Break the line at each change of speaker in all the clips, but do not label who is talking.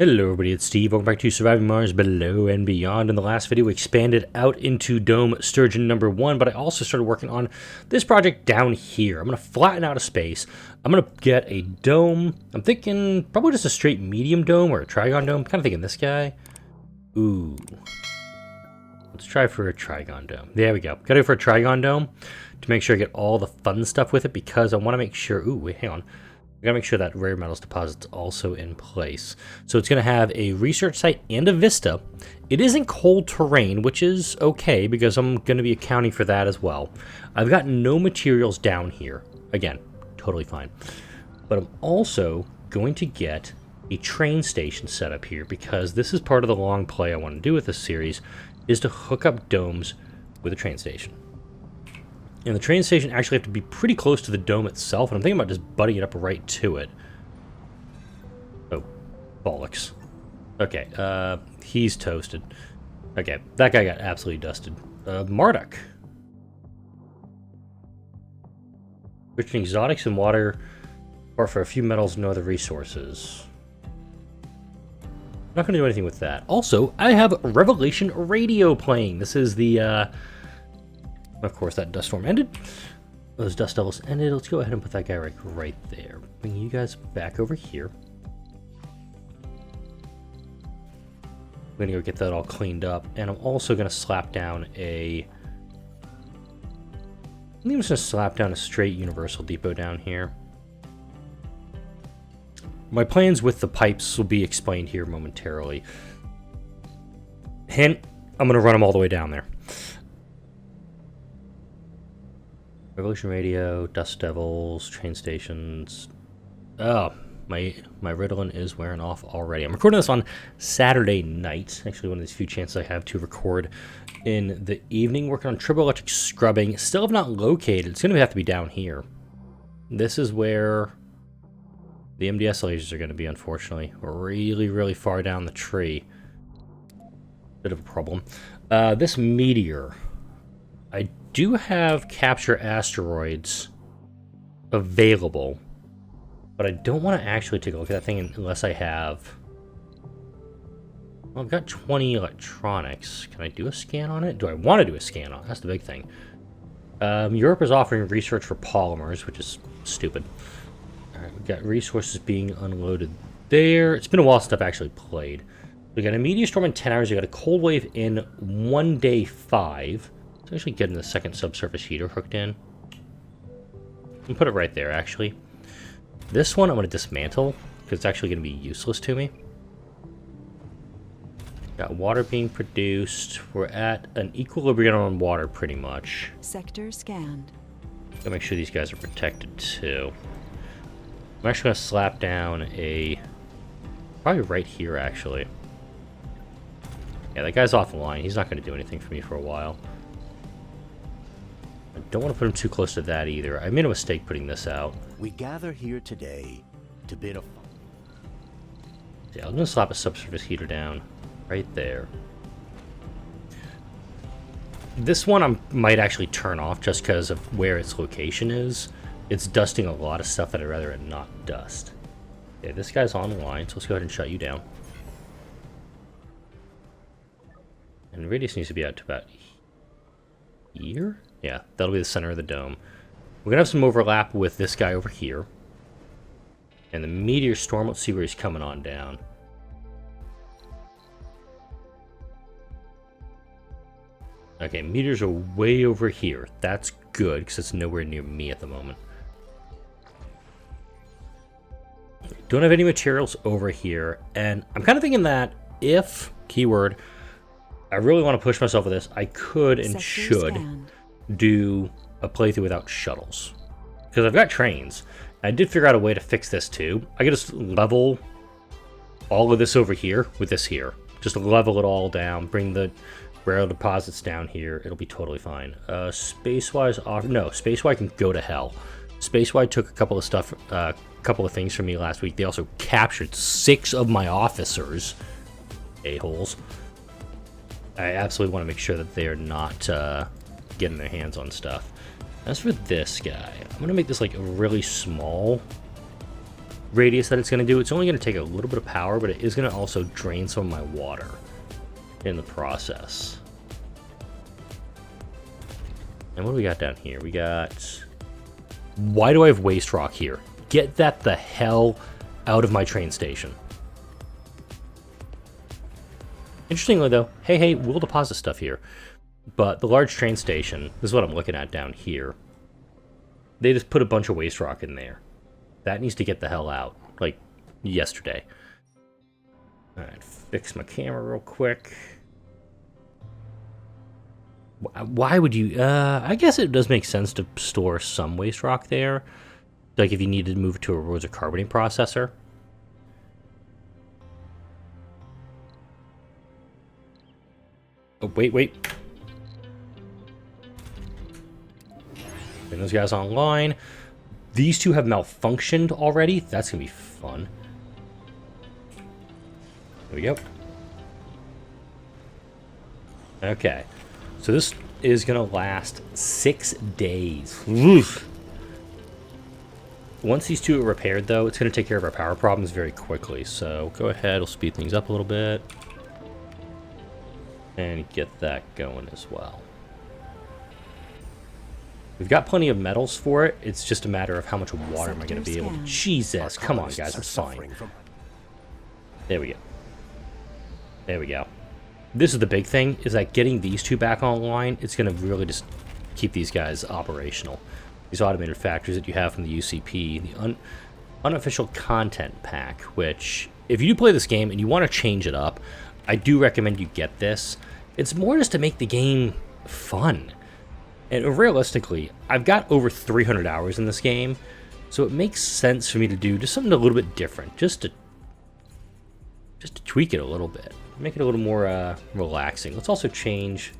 Hello everybody, it's Steve. Welcome back to Surviving Mars Below and Beyond. In the last video, we expanded out into Dome Sturgeon number 1, but I also started working on this project down here. I'm going to flatten out a space. I'm going to get a dome. I'm thinking probably just a straight medium dome or a trigon dome. I'm kind of thinking this guy. Ooh. Let's try for a trigon dome. There we go. Got to go for a trigon dome to make sure I get all the fun stuff with it because I want to make sure... Ooh, wait, hang on. I gotta make sure that rare metals deposit's also in place. So it's gonna have a research site and a vista. It isn't cold terrain, which is okay because I'm gonna be accounting for that as well. I've got no materials down here. Again, totally fine. But I'm also going to get a train station set up here because this is part of the long play I want to do with this series, is to hook up domes with a train station. And the train station actually have to be pretty close to the dome itself, and I'm thinking about just butting it up right to it. Oh, bollocks. Okay, he's toasted. Okay, that guy got absolutely dusted. Marduk. Rich in exotics and water, or for a few metals and no other resources. I'm not going to do anything with that. Also, I have Revelation Radio playing. This is the, of course, that dust storm ended. Those dust devils ended. Let's go ahead and put that guy right there. Bring you guys back over here. I'm going to go get that all cleaned up. And I'm also going to slap down a... I think I'm just going to slap down a straight universal depot down here. My plans with the pipes will be explained here momentarily. Hint, I'm going to run them all the way down there. Revolution Radio, Dust Devils, train stations. Oh, my Ritalin is wearing off already. I'm recording this on Saturday night. Actually, one of these few chances I have to record in the evening. Working on triple electric scrubbing. Still have not located. It's going to have to be down here. This is where the MDS lasers are going to be, unfortunately. Really, really far down the tree. Bit of a problem. This meteor... I do have capture asteroids available, but I don't want to actually take a look at that thing unless I have... Well, I've got 20 electronics. Can I do a scan on it? Do I want to do a scan on it? That's the big thing. Europe is offering research for polymers, which is stupid. Alright, we've got resources being unloaded there. It's been a while since I've actually played. We got a meteor storm in 10 hours. We got a cold wave in 1 day 5. Actually getting the second subsurface heater hooked in. And put it right there, actually. This one I'm going to dismantle, because it's actually going to be useless to me. Got water being produced. We're at an equilibrium on water, pretty much.
Sector scanned.
Gotta make sure these guys are protected, too. I'm actually going to slap down a... Probably right here, actually. Yeah, that guy's offline. He's not going to do anything for me for a while. I don't want to put him too close to that either. I made a mistake putting this out.
We gather here today to bid a...
Yeah, I'm going to slap a subsurface heater down right there. This one I might actually turn off just because of where its location is. It's dusting a lot of stuff that I'd rather it not dust. Okay, this guy's online, so let's go ahead and shut you down. And radius needs to be out to about here? Yeah, that'll be the center of the dome. We're going to have some overlap with this guy over here. And the meteor storm, let's see where he's coming on down. Okay, meteors are way over here. That's good, because it's nowhere near me at the moment. Don't have any materials over here. And I'm kind of thinking that if, keyword, I really want to push myself with this, I could and should do a playthrough without shuttles. Because I've got trains. I did figure out a way to fix this too. I could just level all of this over here with this here. Just level it all down, bring the rare deposits down here. It'll be totally fine. Space-wise, no, Space-wise can go to hell. Space-wise took a couple of things from me last week. They also captured 6 of my officers. A-holes. I absolutely want to make sure that they're not getting their hands on stuff. As for this guy, I'm going to make this like really small. radius that it's going to do. It's only going to take a little bit of power, but it is going to also drain some of my water in the process. And what do we got down here? We got... Why do I have waste rock here? Get that the hell out of my train station. Interestingly, though, hey, we'll deposit stuff here. But the large train station, this is what I'm looking at down here. They just put a bunch of waste rock in there. That needs to get the hell out, like yesterday. Alright, fix my camera real quick. Why would you... I guess it does make sense to store some waste rock there. Like if you needed to move it to a rosa carbonate processor. Oh, wait. Bring those guys online. These two have malfunctioned already. That's going to be fun. There we go. Okay. So this is going to last 6 days. Oof. Once these two are repaired, though, it's going to take care of our power problems very quickly. So go ahead. We'll speed things up a little bit. And get that going as well. We've got plenty of metals for it. It's just a matter of how much water am I going to be able to... Jesus, come on, guys. I'm fine. There we go. There we go. This is the big thing, is that getting these two back online, it's going to really just keep these guys operational. These automated factories that you have from the UCP, the unofficial content pack, which, if you do play this game and you want to change it up, I do recommend you get this. It's more just to make the game fun. And realistically, I've got over 300 hours in this game, so it makes sense for me to do just something a little bit different, just to tweak it a little bit, make it a little more relaxing. Let's also change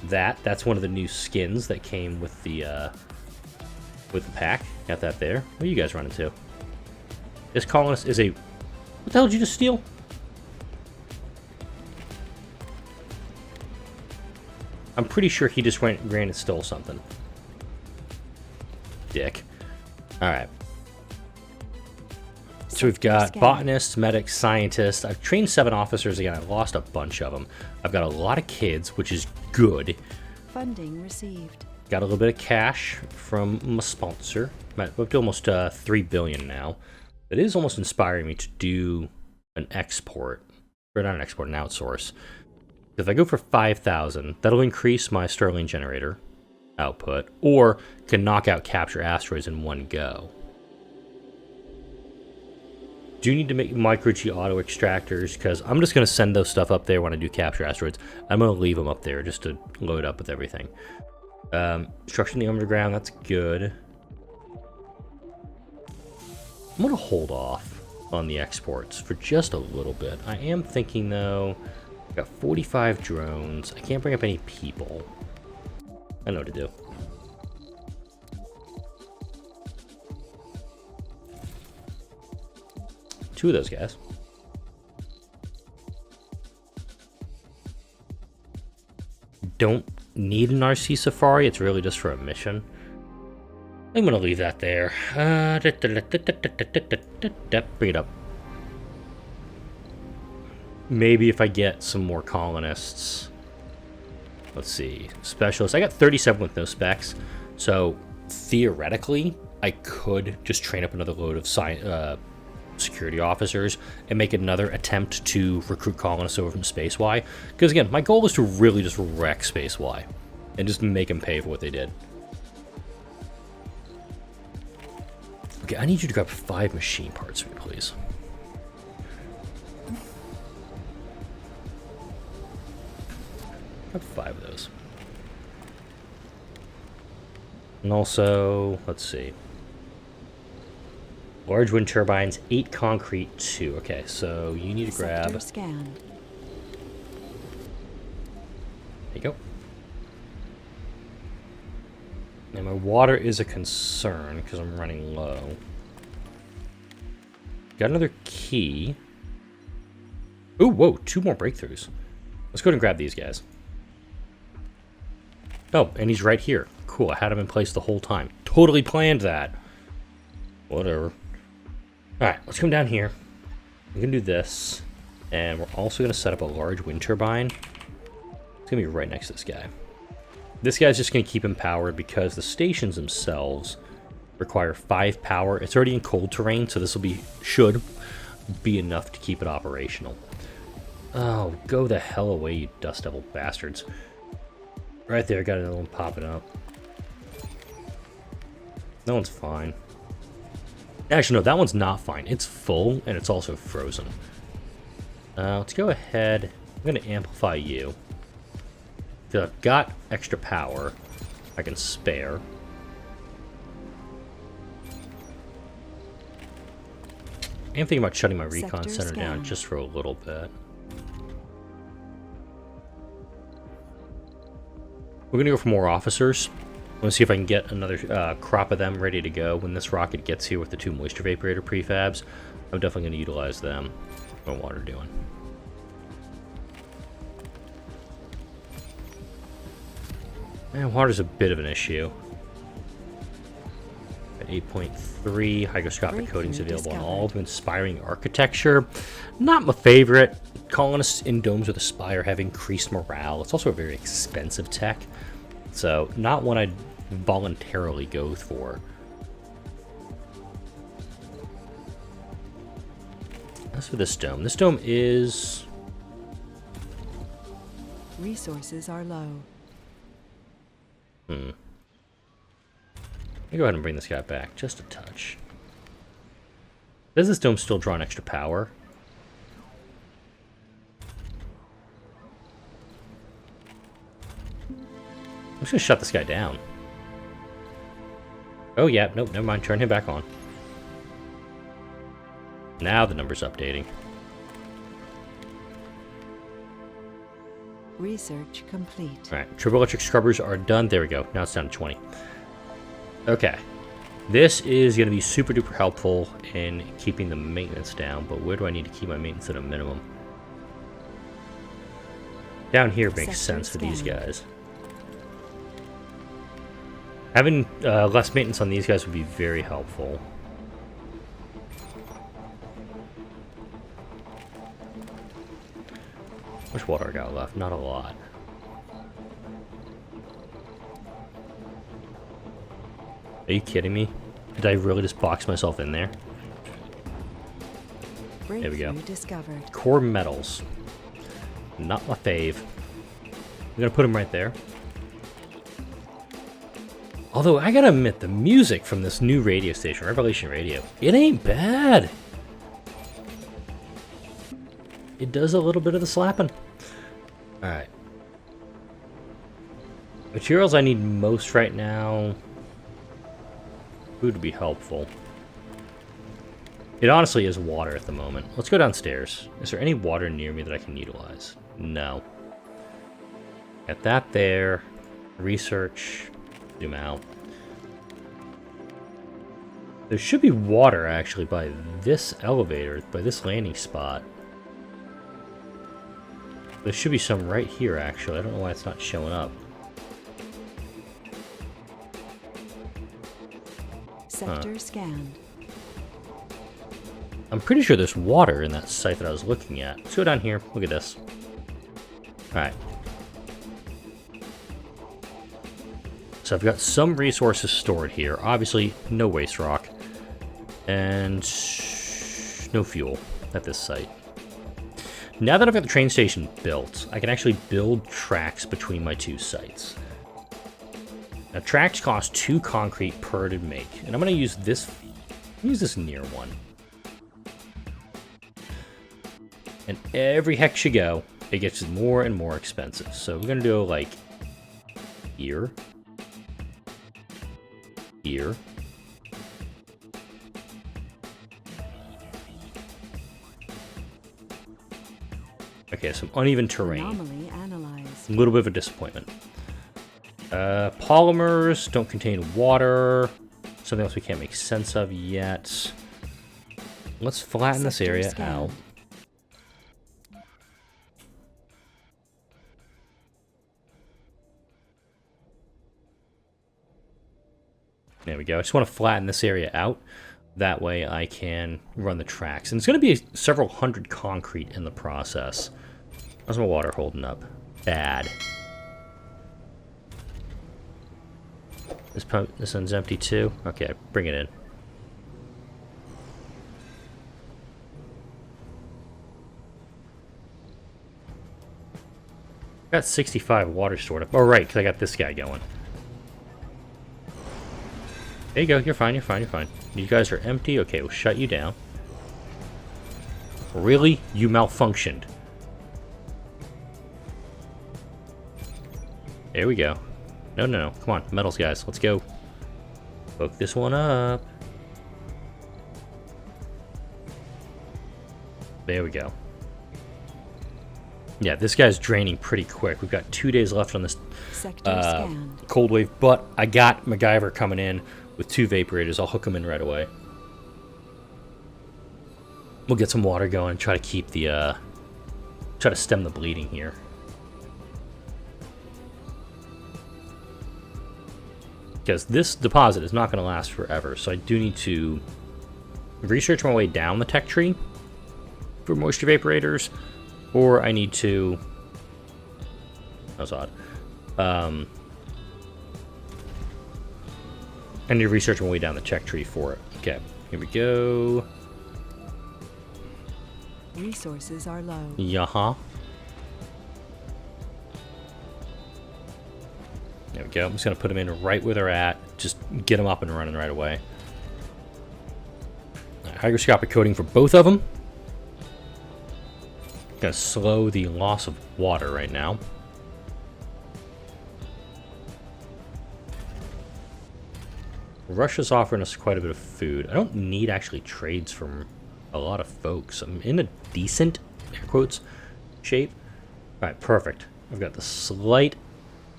that. That's one of the new skins that came with the pack. Got that there. What are you guys running to? This colonist is a... What the hell did you just steal? I'm pretty sure he just ran and stole something. Dick. Alright. So we've got botanists, medics, scientists. I've trained 7 officers again. I've lost a bunch of them. I've got a lot of kids, which is good.
Funding received.
Got a little bit of cash from my sponsor. I'm up to almost 3 billion now. It is almost inspiring me to do an export. Or not an export, an outsource. If I go for 5,000, that'll increase my Sterling generator output, or can knock out capture asteroids in one go. Do need to make micro-G auto extractors, because I'm just going to send those stuff up there when I do capture asteroids. I'm going to leave them up there just to load up with everything. Structure in the underground, that's good. I'm going to hold off on the exports for just a little bit. I am thinking, though... Got 45 drones. I can't bring up any people. I know what to do. Two of those guys. Don't need an RC Safari. It's really just for a mission. I'm going to leave that there. Bring it up. Maybe if I get some more colonists. Let's see. Specialists. I got 37 with no specs. So, theoretically, I could just train up another load of security officers and make another attempt to recruit colonists over from Space Y. Because, again, my goal is to really just wreck Space Y. And just make them pay for what they did. Okay, I need you to grab 5 machine parts for me, please. I have 5 of those. And also, let's see. Large wind turbines, 8 concrete, 2. Okay, so you need to grab...
Scan.
There you go. And my water is a concern because I'm running low. Got another key. Ooh, whoa, 2 more breakthroughs. Let's go ahead and grab these guys. Oh, and he's right here. Cool, I had him in place the whole time. Totally planned that. Whatever. Alright, let's come down here. We can do this. And we're also going to set up a large wind turbine. It's going to be right next to this guy. This guy's just going to keep him powered because the stations themselves require 5 power. It's already in cold terrain, so this should be enough to keep it operational. Oh, go the hell away, you dust devil bastards. Right there, got another one popping up. That one's fine. Actually, no, that one's not fine. It's full, and it's also frozen. Let's go ahead. I'm going to amplify you. So I've got extra power I can spare. I'm thinking about shutting my recon center down just for a little bit. We're going to go for more officers. I'm going to see if I can get another crop of them ready to go when this rocket gets here with the 2 moisture vaporator prefabs. I'm definitely going to utilize them. What water doing? Man, water's a bit of an issue. At 8.3, hygroscopic coatings available on all of inspiring architecture. Not my favorite. Colonists in domes with a spire have increased morale. It's also a very expensive tech. So, not one I'd voluntarily go for. As for this dome is...
Resources are low.
Let me go ahead and bring this guy back, just a touch. Does this dome still draw an extra power? I'm just gonna shut this guy down. Oh yeah, nope, never mind, turn him back on. Now the number's updating.
Research complete.
Alright, turbo electric scrubbers are done. There we go. Now it's down to 20. Okay. This is going to be super duper helpful in keeping the maintenance down, but where do I need to keep my maintenance at a minimum? Down here makes sense for these guys. Having less maintenance on these guys would be very helpful. How much water I got left? Not a lot. Are you kidding me? Did I really just box myself in there? There we go.
Discovered.
Core metals. Not my fave. I'm gonna put them right there. Although, I gotta admit, the music from this new radio station, Revelation Radio, it ain't bad. It does a little bit of the slapping. Alright. Materials I need most right now. Food would be helpful. It honestly is water at the moment. Let's go downstairs. Is there any water near me that I can utilize? No. Got that there. Research. Zoom out. There should be water actually by this elevator, by this landing spot. There should be some right here, actually. I don't know why it's not showing up.
Sector scanned.
I'm pretty sure there's water in that site that I was looking at. Let's go down here. Look at this. Alright. So I've got some resources stored here. Obviously, no waste rock. And no fuel at this site. Now that I've got the train station built, I can actually build tracks between my 2 sites. Now, tracks cost 2 concrete per to make, and I'm going to use this near one. And every hex you go, it gets more and more expensive. So we're going to do like here, here. Okay, some uneven terrain.
Anomaly analyzed.
A little bit of a disappointment. Polymers don't contain water. Something else we can't make sense of yet. Let's flatten this area out. There we go. I just want to flatten this area out. That way I can run the tracks. And it's going to be several hundred concrete in the process. How's my water holding up? Bad. This one's empty too? Okay, bring it in. Got 65 water stored up. Oh, right, because I got this guy going. There you go. You're fine. You're fine. You're fine. You guys are empty. Okay, we'll shut you down. Really? You malfunctioned. There we go. No, no, no. Come on. Metals, guys. Let's go. Hook this one up. There we go. Yeah, this guy's draining pretty quick. We've got 2 days left on this cold wave, but I got MacGyver coming in with 2 vaporators. I'll hook them in right away. We'll get some water going, try to keep the, try to stem the bleeding here. Because this deposit is not going to last forever, so I do need to research my way down the tech tree for moisture vaporators, or I need to... That was odd. I need to research my way down the tech tree for it. Okay, here we go.
Resources are low.
Yaha. There we go. I'm just going to put them in right where they're at. Just get them up and running right away. Right, hygroscopic coating for both of them. Going to slow the loss of water right now. Russia's offering us quite a bit of food. I don't need actually trades from a lot of folks. I'm in a decent, air quotes, shape. Alright, perfect. I've got the slight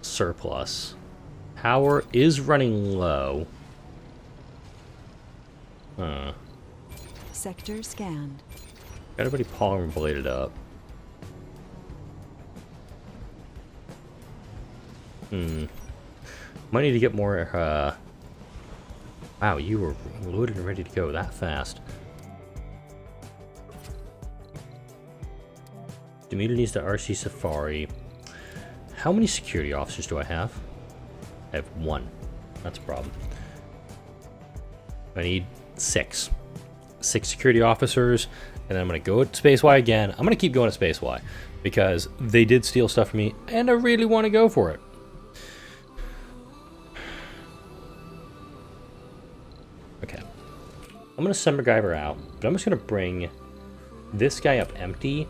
surplus. Power is running low.
Sector scanned.
Got everybody polymer bladed up. Might need to get more, Wow, you were loaded and ready to go that fast. Demeter needs to RC Safari. How many security officers do I have? I have 1. That's a problem. I need 6. 6 security officers, and I'm going to go to Space Y again. I'm going to keep going to Space Y, because they did steal stuff from me, and I really want to go for it. Okay. I'm going to send MacGyver out, but I'm just going to bring this guy up empty.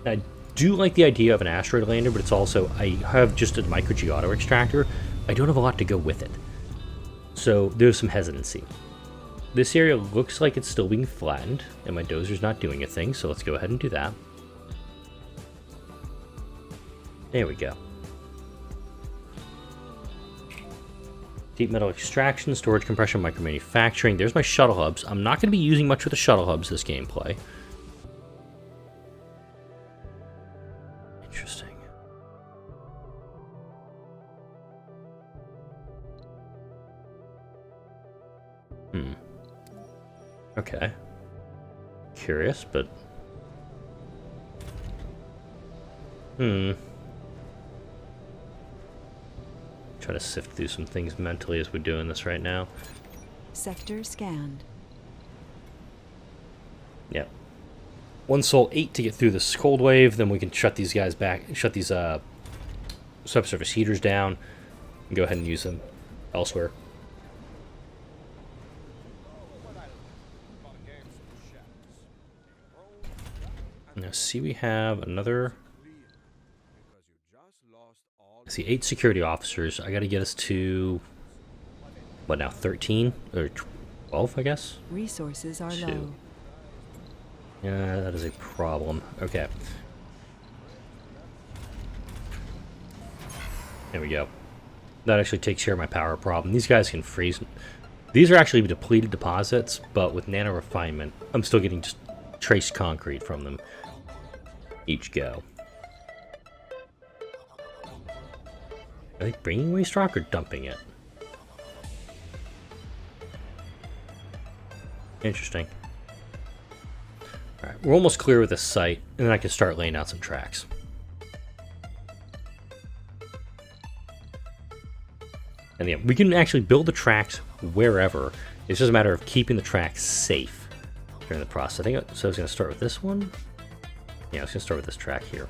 I do like the idea of an asteroid lander, but it's also, I have just a micro-G-auto extractor. I don't have a lot to go with it. So there's some hesitancy. This area looks like it's still being flattened, and my dozer's not doing a thing, so let's go ahead and do that. There we go. Deep metal extraction, storage, compression, micromanufacturing. There's my shuttle hubs. I'm not going to be using much with the shuttle hubs this gameplay. Interesting. Okay. Curious, but... Try to sift through some things mentally as we're doing this right now.
Sector scanned.
Yep. 1 Sol 8 to get through this cold wave, then we can shut these guys back, shut these subsurface heaters down, and go ahead and use them elsewhere. Now, see, we have another. I see 8 security officers. I got to get us to what now? 13 or 12, I guess.
Resources are
2.
low.
Yeah, that is a problem. Okay. There we go. That actually takes care of my power problem. These guys can freeze. These are actually depleted deposits, but with nano refinement, I'm still getting just traced concrete from them each go. Are they bringing waste rock or dumping it? Interesting. Alright, we're almost clear with this site, and then I can start laying out some tracks. And yeah, we can actually build the tracks wherever. It's just a matter of keeping the tracks safe during the process. I think so. I was going to start with this one. Yeah, I was going to start with this track here.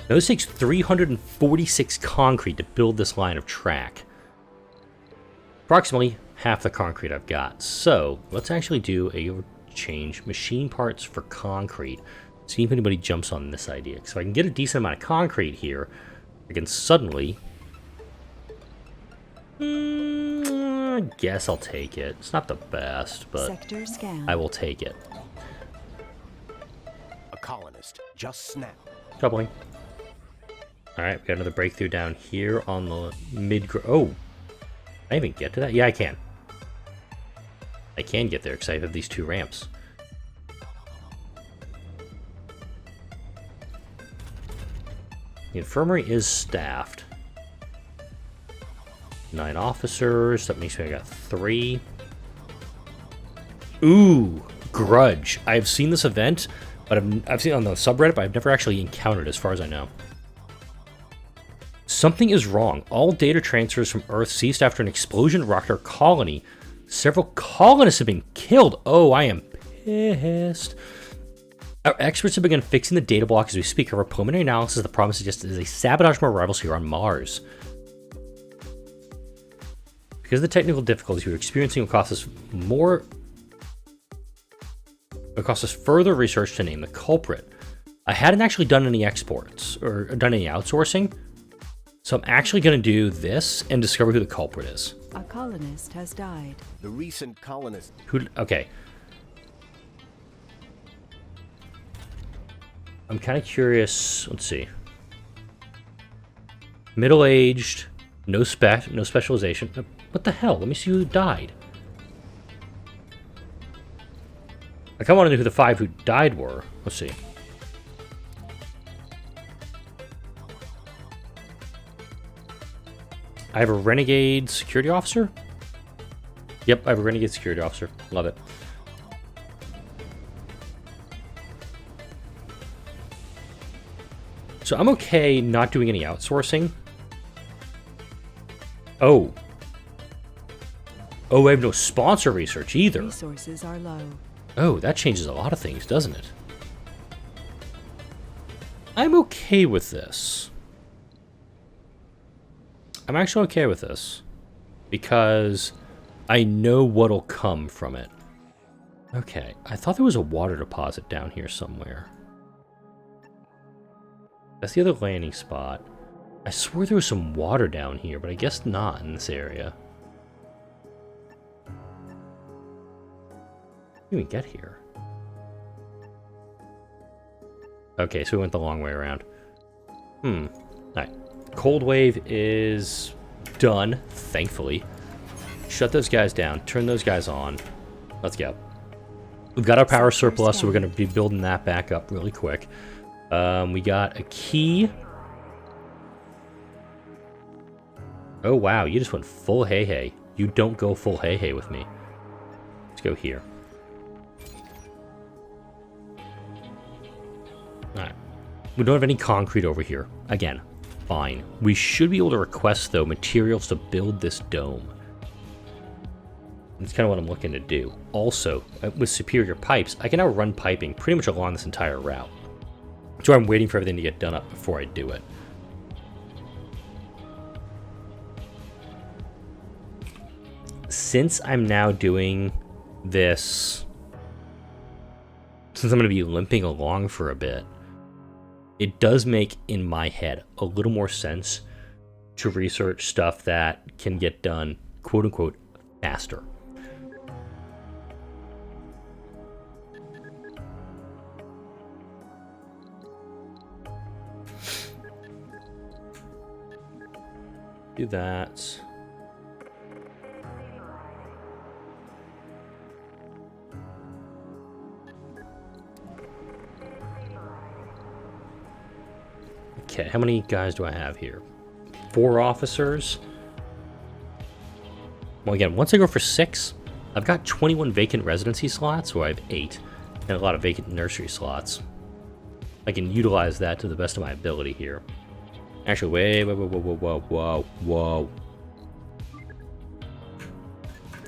Now this takes 346 concrete to build this line of track. Approximately half the concrete I've got. So let's actually do a change machine parts for concrete. See if anybody jumps on this idea. So I can get a decent amount of concrete here. I can suddenly... I guess I'll take it. It's not the best, but
Sector scan.
I will take it.
A colonist just snapped.
Troubling. Alright, we got another breakthrough down here on the mid... Oh! Can I even get to that? Yeah, I can. I can get there because I have these two ramps. The infirmary is staffed. 9 officers. That makes me I got 3. Ooh, Grudge. I've seen this event, but I've seen it on the subreddit, but I've never actually encountered it as far as I know. Something is wrong. All data transfers from Earth ceased after an explosion rocked our colony. Several colonists have been killed. Oh, I am pissed. Our experts have begun fixing the data block as we speak. Our preliminary analysis of the problem suggests there is a sabotage from our rivals here on Mars. Because of the technical difficulties we're experiencing, it will cost us more. It will cost us further research to name the culprit. I hadn't actually done any exports or done any outsourcing, so I'm actually going to do this and discover who the culprit is.
A colonist has died.
The recent colonist.
Who? Okay. I'm kind of curious. Let's see. Middle-aged, no specialization. What the hell? Let me see who died. I kind of want to know who the 5 who died were. Let's see. I have a renegade security officer. Yep, I have a renegade security officer. Love it. So I'm okay not doing any outsourcing. Oh. Oh, I have no sponsor research either.
Resources are low.
Oh, that changes a lot of things, doesn't it? I'm okay with this. I'm actually okay with this. Because I know what'll come from it. Okay, I thought there was a water deposit down here somewhere. That's the other landing spot. I swore there was some water down here, but I guess not in this area. How do we get here? Okay, so we went the long way around. Alright. Cold wave is done, thankfully. Shut those guys down. Turn those guys on. Let's go. We've got our power surplus, so we're going to be building that back up really quick. We got a key. Oh, wow. You just went full hey-hey. You don't go full hey-hey with me. Let's go here. Alright. We don't have any concrete over here. Again, fine. We should be able to request, though, materials to build this dome. That's kind of what I'm looking to do. Also, with superior pipes, I can now run piping pretty much along this entire route. So I'm waiting for everything to get done up before I do it. Since I'm now doing this, since I'm going to be limping along for a bit, it does make, in my head, a little more sense to research stuff that can get done, quote-unquote, faster. Do that. Okay, how many guys do I have here? 4 officers. Well, again, once I go for 6, I've got 21 vacant residency slots, or I have 8, and a lot of vacant nursery slots. I can utilize that to the best of my ability here. Actually, whoa.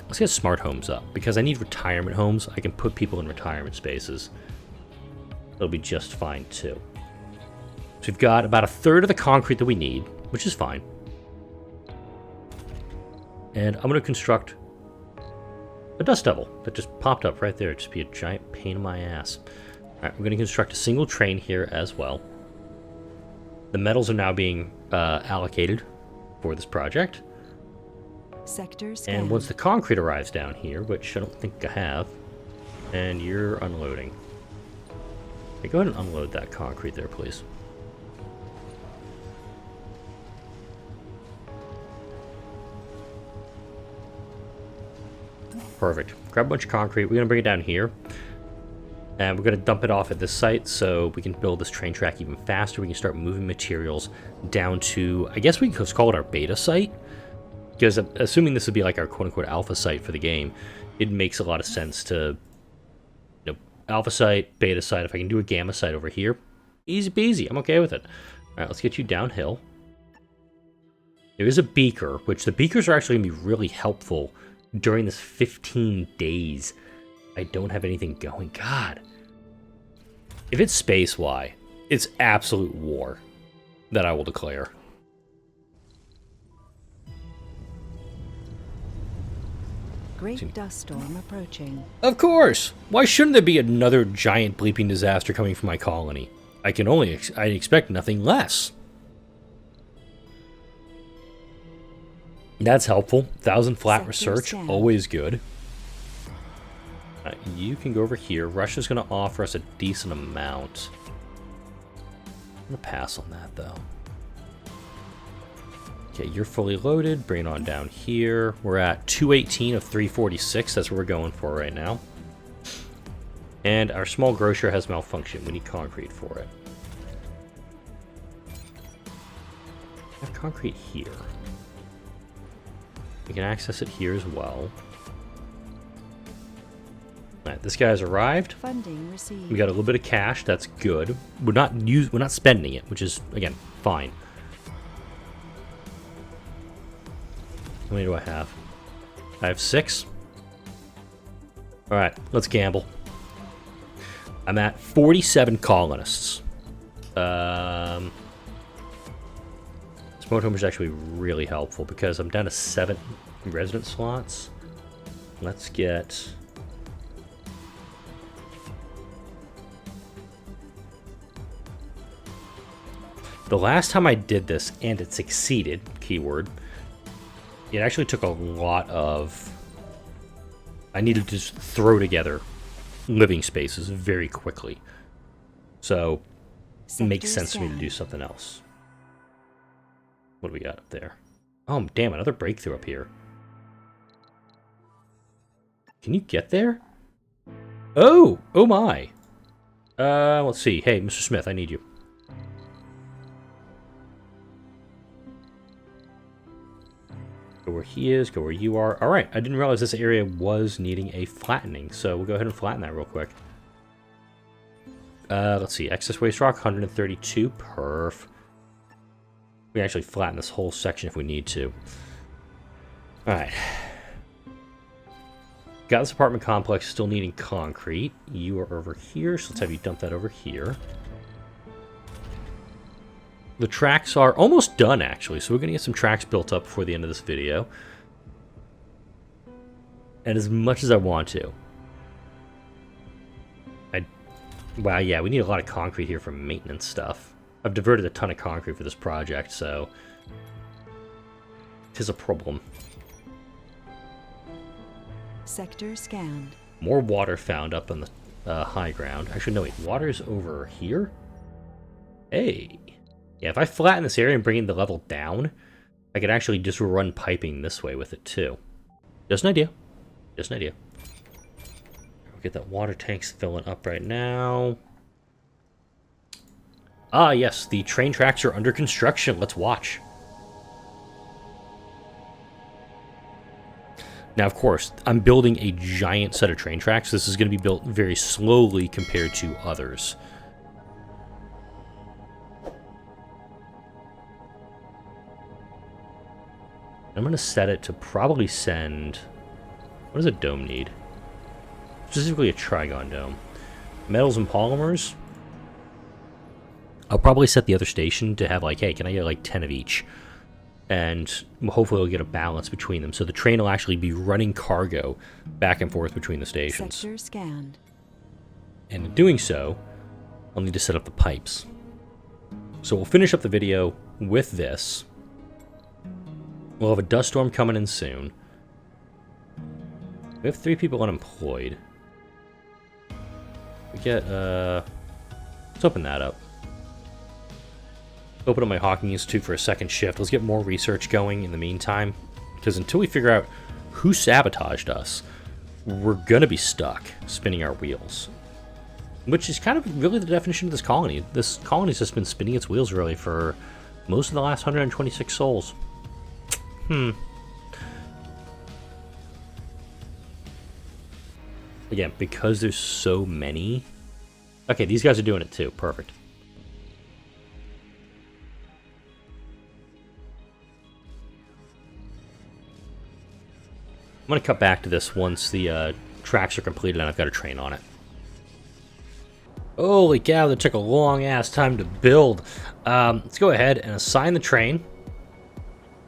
Let's get smart homes up, because I need retirement homes. I can put people in retirement spaces. It'll be just fine, too. So we've got about a third of the concrete that we need, which is fine. And I'm going to construct a dust devil that just popped up right there. It'd just be a giant pain in my ass. Alright, we're going to construct a single train here as well. The metals are now being allocated for this project.
Sector scan.
And once the concrete arrives down here, which I don't think I have, and you're unloading. Okay, go ahead and unload that concrete there, please. Perfect. Grab a bunch of concrete. We're going to bring it down here. And we're going to dump it off at this site so we can build this train track even faster. We can start moving materials down to, I guess we could call it our beta site. Because assuming this would be like our quote-unquote alpha site for the game, it makes a lot of sense to, you know, alpha site, beta site. If I can do a gamma site over here, easy peasy. I'm okay with it. All right, let's get you downhill. There is a beaker, which the beakers are actually going to be really helpful during this 15 days. I don't have anything going. God. If it's space, why? It's absolute war that I will declare.
Great dust storm approaching.
Of course! Why shouldn't there be another giant bleeping disaster coming from my colony? I expect nothing less. That's helpful. 1,000 flat
Sector
research,
scan.
always good. You can go over here. Russia's going to offer us a decent amount. I'm going to pass on that, though. Okay, you're fully loaded. Bring it on down here. We're at 218 of 346. That's what we're going for right now. And our small grocer has malfunctioned. We need concrete for it. I have concrete here. We can access it here as well. Alright, this guy's arrived.
Funding received.
We got a little bit of cash. That's good. We're not spending it, which is again fine. How many do I have? I have 6. All right, let's gamble. I'm at 47 colonists. This motorhome is actually really helpful because I'm down to 7 resident slots. Let's get... The last time I did this, and it succeeded, keyword, it actually took a lot of... I needed to just throw together living spaces very quickly. So, it makes sense for me to do something else. What do we got up there? Oh, damn, another breakthrough up here. Can you get there? Oh! Oh my! Let's see. Hey, Mr. Smith, I need you. Go where he is, go where you are. Alright, I didn't realize this area was needing a flattening, so we'll go ahead and flatten that real quick. Let's see, excess waste rock, 132, perf. We can actually flatten this whole section if we need to. Alright. Got this apartment complex still needing concrete. You are over here, so let's have you dump that over here. The tracks are almost done, actually, so we're going to get some tracks built up before the end of this video. And as much as I want to. Wow, yeah, we need a lot of concrete here for maintenance stuff. I've diverted a ton of concrete for this project, so... it is a problem.
Sector scanned.
More water found up on the high ground. Actually, no, wait, water's over here? Hey... Yeah, if I flatten this area and bring the level down, I could actually just run piping this way with it, too. Just an idea. Just an idea. We'll get that water tanks filling up right now. Ah, yes, the train tracks are under construction. Let's watch. Now, of course, I'm building a giant set of train tracks. This is going to be built very slowly compared to others. I'm going to set it to probably send... What does a dome need? Specifically a trigon dome. Metals and polymers. I'll probably set the other station to have like, hey, can I get like 10 of each? And hopefully we'll get a balance between them. So the train will actually be running cargo back and forth between the stations.
Sector scanned.
And in doing so, I'll need to set up the pipes. So we'll finish up the video with this. We'll have a dust storm coming in soon. We have 3 people unemployed. We get, let's open that up. Open up my Hawking Institute for a second shift. Let's get more research going in the meantime. Because until we figure out who sabotaged us, we're going to be stuck spinning our wheels. Which is kind of really the definition of this colony. This colony's just been spinning its wheels really for most of the last 126 souls. Again, because there's so many... Okay, these guys are doing it too. Perfect. I'm going to cut back to this once the tracks are completed and I've got a train on it. Holy cow, that took a long-ass time to build. Let's go ahead and assign the train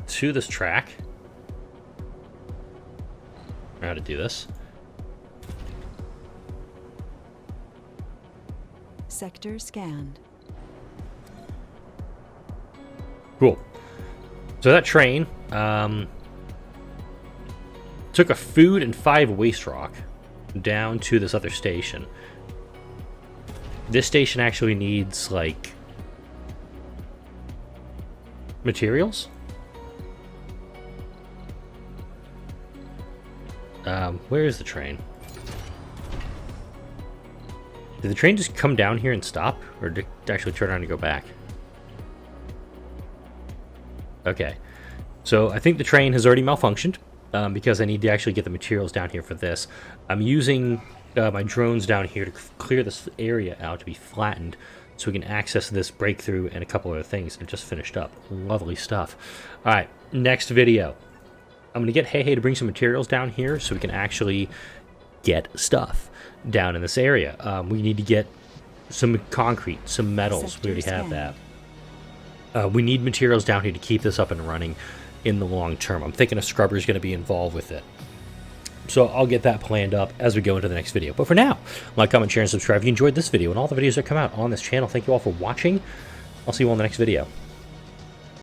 to this track. I know how to do this.
Sector scanned.
Cool. So that train took a food and 5 waste rock down to this other station. This station actually needs, like, materials. Where is the train? Did the train just come down here and stop? Or did it actually turn around and go back? Okay. So I think the train has already malfunctioned because I need to actually get the materials down here for this. I'm using my drones down here to clear this area out to be flattened so we can access this breakthrough and a couple other things. It just finished up. Lovely stuff. Alright, next video. I'm going to get Hey to bring some materials down here so we can actually get stuff down in this area. We need to get some concrete, some metals. We already have that. We need materials down here to keep this up and running in the long term. I'm thinking a scrubber is going to be involved with it. So I'll get that planned up as we go into the next video. But for now, like, comment, share, and subscribe if you enjoyed this video and all the videos that come out on this channel. Thank you all for watching. I'll see you all in the next video.